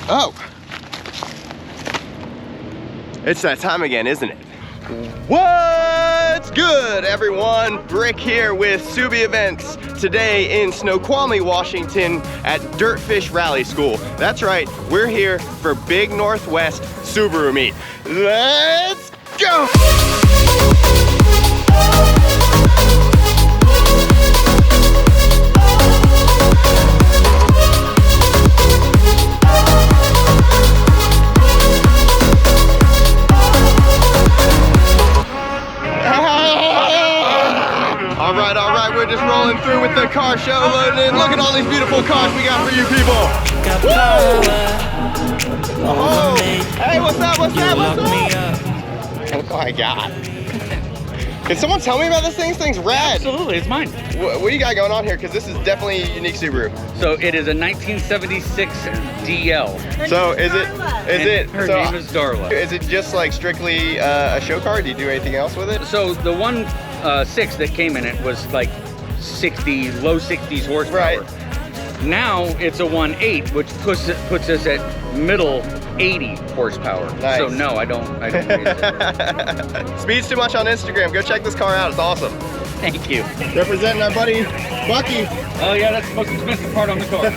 Oh, it's that time again, isn't it? What's good, everyone? Brick here with SubieEvents today in Snoqualmie, Washington at Dirtfish Rally School. That's right, we're here for Big Northwest Subaru Meet. Let's go! All right, we're just rolling through with the car show loading in. Look at all these beautiful cars we got for you people. Oh, hey, what's up, what's up, what's up? Oh my God. Can someone tell me about this thing? This thing's rad. Absolutely, it's mine. What do you got going on here? Because this is definitely a unique Subaru. So it is a 1976 DL. So Her name is Darla. Is it just like strictly a show car? Do you do anything else with it? So the 1.6 that came in it was like 60, low 60s horsepower. Right. Now it's a 1.8, which puts us at middle 80 horsepower. Nice. So no, I don't race it. Speed's too much on Instagram. Go check this car out. It's awesome. Thank you. Representing our buddy Bucky. Oh yeah, that's the most expensive part on the car.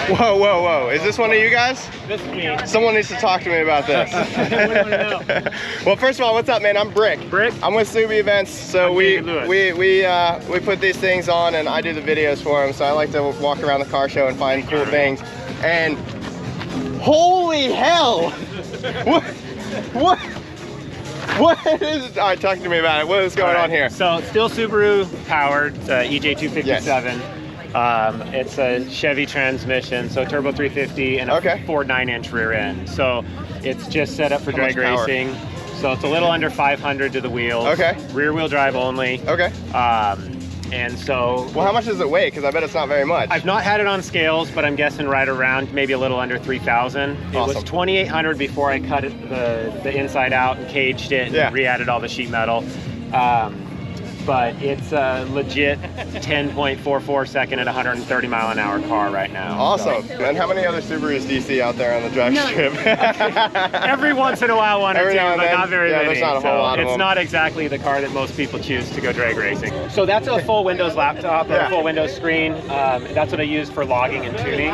Whoa, whoa, whoa. Is this one of you guys? This is me. Someone needs to talk to me about this. What do you want to know? Well, first of all, what's up, man? I'm Brick. Brick? I'm with SubieEvents, so I'm we put these things on and I do the videos for them, so I like to walk around the car show and find cool things. And holy hell! What is it? All right, talk to me about it. What is going on here? So, still Subaru powered, EJ257. Yes. It's a Chevy transmission, so turbo 350 and a Ford 9-inch rear end. So it's just set up for drag racing. So it's a little under 500 to the wheels. Okay. Rear wheel drive only. Okay. And so... Well, how much does it weigh? Because I bet it's not very much. I've not had it on scales, but I'm guessing right around maybe a little under 3,000. It was 2,800 before I cut it, the inside out and caged it and re-added all the sheet metal. But it's a legit 10.44 second at 130 mile an hour car right now. Awesome. So. And how many other Subarus do you see out there on the drag strip? Every once in a while, one or two, but not very many. There's not a whole lot of them. It's not exactly the car that most people choose to go drag racing. So that's a full Windows laptop or a full Windows screen. That's what I use for logging and tuning.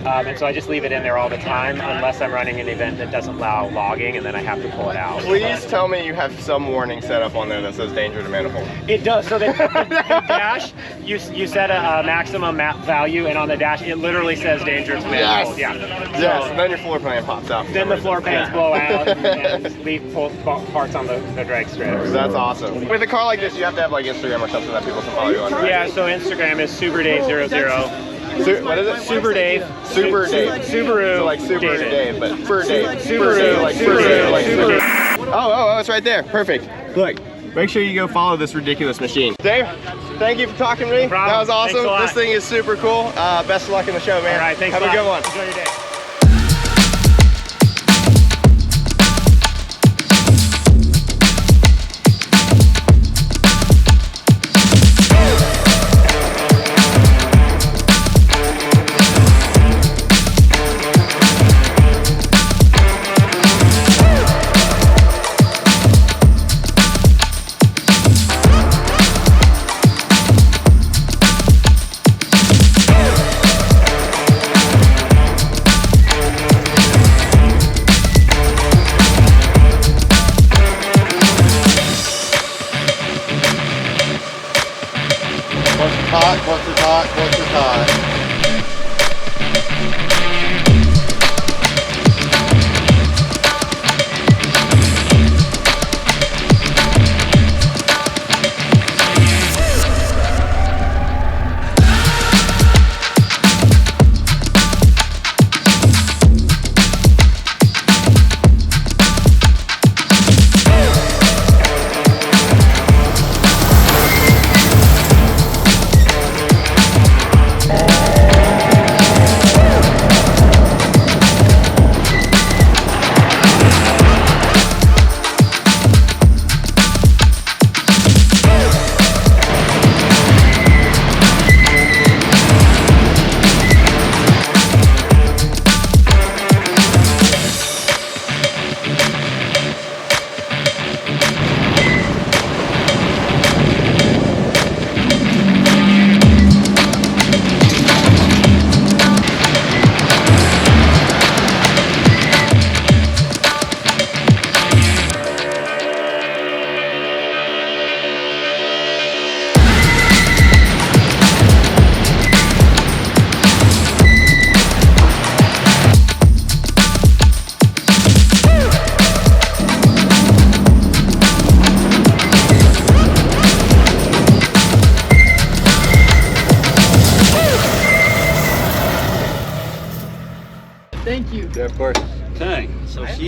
And so I just leave it in there all the time unless I'm running an event that doesn't allow logging, and then I have to pull it out. Please tell me you have some warning set up on there that says danger to manifold. It does. So the dash, you set a maximum map value, and on the dash it literally says danger to manifold. Yes. Yeah. Yes. And then your floor plan pops out. Then the floor pans blow out and leave parts on the drag strip. That's awesome. With a car like this, you have to have like Instagram or something that people can follow you on. Right? Yeah. So Instagram is SuperDave00. What is it? Super Dave. Super Dave. Subaru. So like Super Dave, but Super Dave. Subaru. Like Subaru. Like Subaru. Oh, it's right there. Perfect. Look, make sure you go follow this ridiculous machine. Dave, thank you for talking to me. No problem. That was awesome. Thanks a lot. This thing is super cool. Best of luck in the show, man. All right, thanks. Have a good one. Enjoy your day.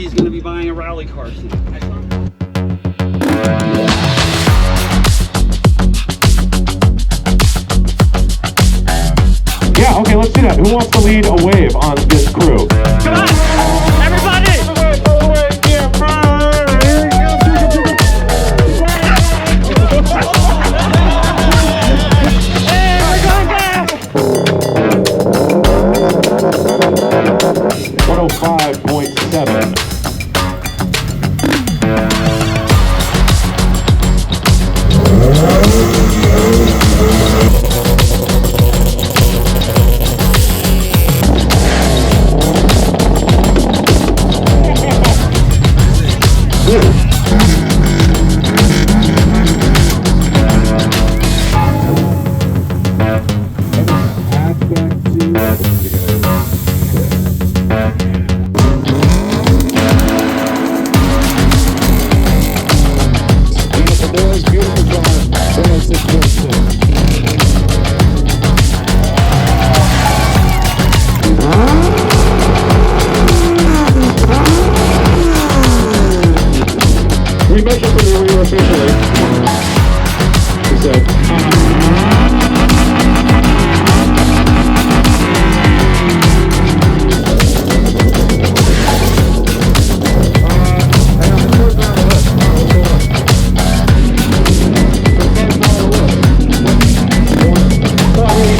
he's going to be buying a rally car soon. Yeah, okay, let's do that. Who wants to lead a wave on this crew? Come on! Everybody! Hey, we're going back! 105.7. We measured for the rear officially. He said,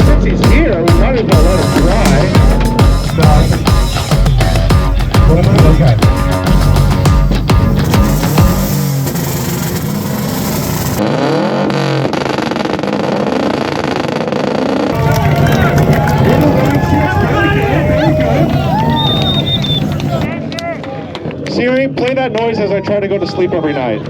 since he's here, we might as well let him try. Okay. Siri, play that noise as I try to go to sleep every night.